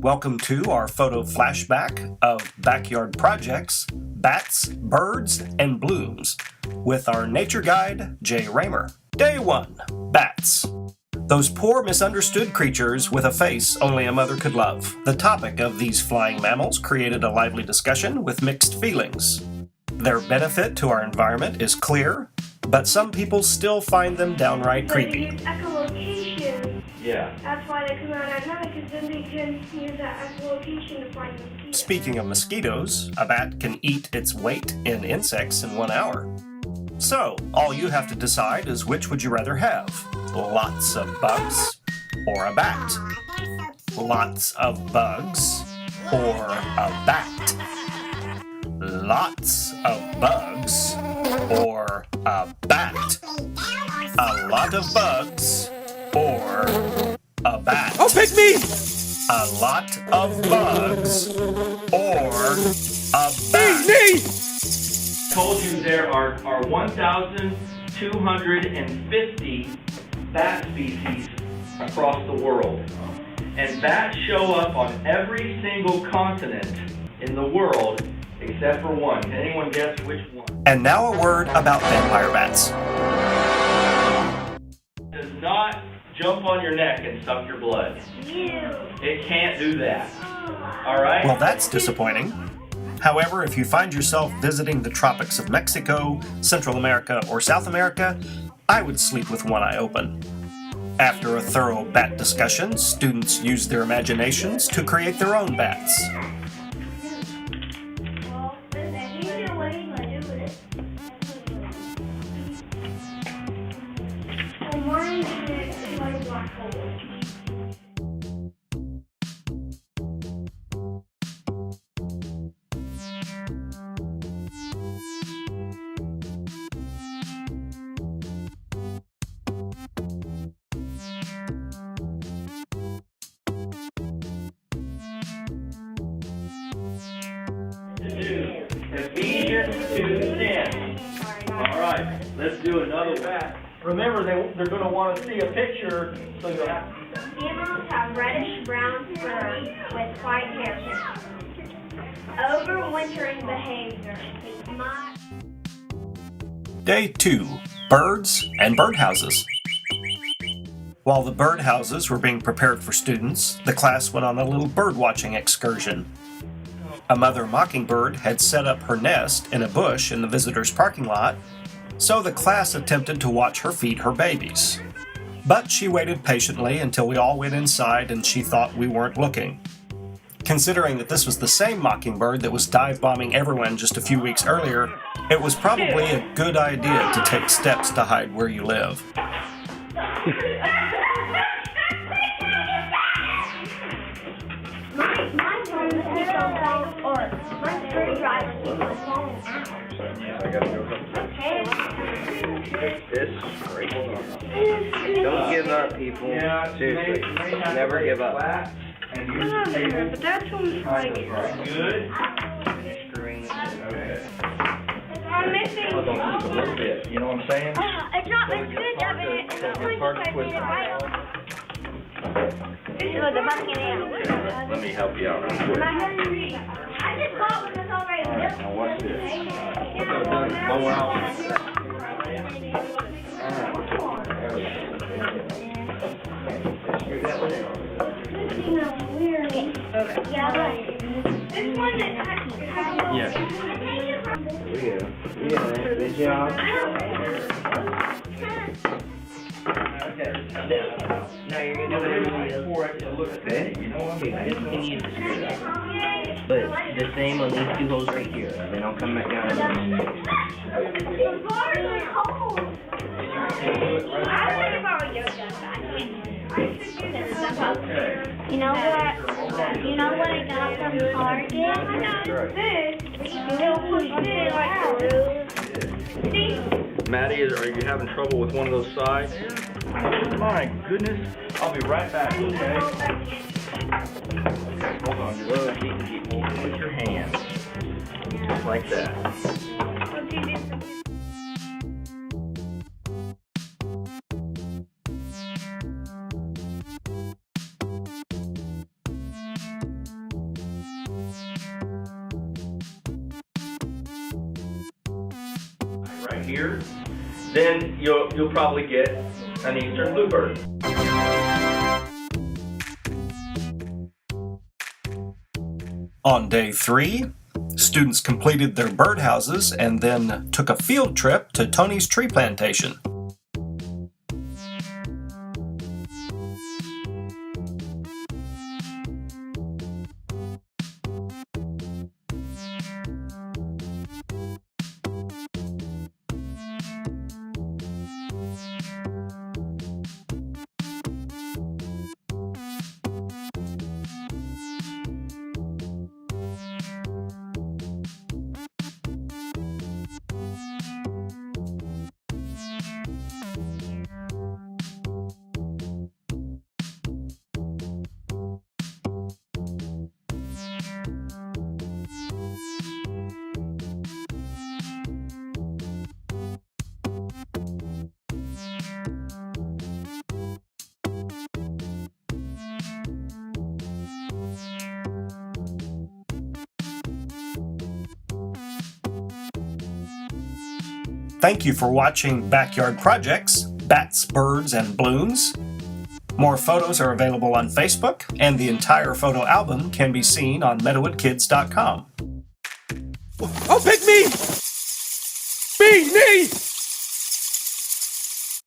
Welcome to our photo flashback of backyard projects, bats, birds, and blooms with our nature guide, Jay Raymer. Day 1. Bats. Those poor misunderstood creatures with a face only a mother could love. The topic of these flying mammals created a lively discussion with mixed feelings. Their benefit to our environment is clear, but some people still find them downright creepy. Echolocation. Yeah. That's why they come out at night, because then they can use that echolocation to find mosquitoes. Speaking of mosquitoes, a bat can eat its weight in insects in 1 hour. So, all you have to decide is which would you rather have? Lots of bugs or a bat? Lots of bugs or a bat? Lots of bugs or a bat? A lot of bugs or a bat? Oh, pick me! A lot of bugs or a bat? Me! Told you there are 1,250 bat species across the world. And bats show up on every single continent in the world except for one. Can anyone guess which one? And now a word about vampire bats. Does not jump on your neck and suck your blood. It can't do that. All right? Well, that's disappointing. However, if you find yourself visiting the tropics of Mexico, Central America, or South America, I would sleep with one eye open. After a thorough bat discussion, students used their imaginations to create their own bats. Well, then usually what are you going to do with it? Well, mine is like a black hole. Ephesians 2:10. All right, let's do another bat. Remember, they're going to want to see a picture, so you'll have to. Females have reddish-brown fur with white hair tips. Overwintering behavior. Day 2. Birds and birdhouses. While the birdhouses were being prepared for students, the class went on a little birdwatching excursion. A mother mockingbird had set up her nest in a bush in the visitors' parking lot, so the class attempted to watch her feed her babies. But she waited patiently until we all went inside and she thought we weren't looking. Considering that this was the same mockingbird that was dive-bombing everyone just a few weeks earlier, it was probably a good idea to take steps to hide where you live. Don't give up, people. Seriously, never give up. And But that one's like... Good. I'm missing... Hold on just a little bit. You know what I'm saying? It's not as good of it. It's hard to twist. Let me help you out real quick. I just bought one that's already built. Now watch this. Yeah, this one that has... Yes. Yeah, good job. Now you're gonna do it. Okay. This one needs to screw up. But the same on these two holes right here. Then I'll come back down. The bars are cold. I think if I were your dad, You know what I got from Target? Maddie, are you having trouble with one of those sides? My goodness. I'll be right back, okay? Hold on, just keep holding with your hands. Just like that. right here, then you'll probably get an eastern bluebird. On day 3, students completed their birdhouses and then took a field trip to Tony's tree plantation. Thank you for watching Backyard Projects, Bats, Birds, and Balloons. More photos are available on Facebook, and the entire photo album can be seen on meadowoodkids.com. Oh, pick me! Me!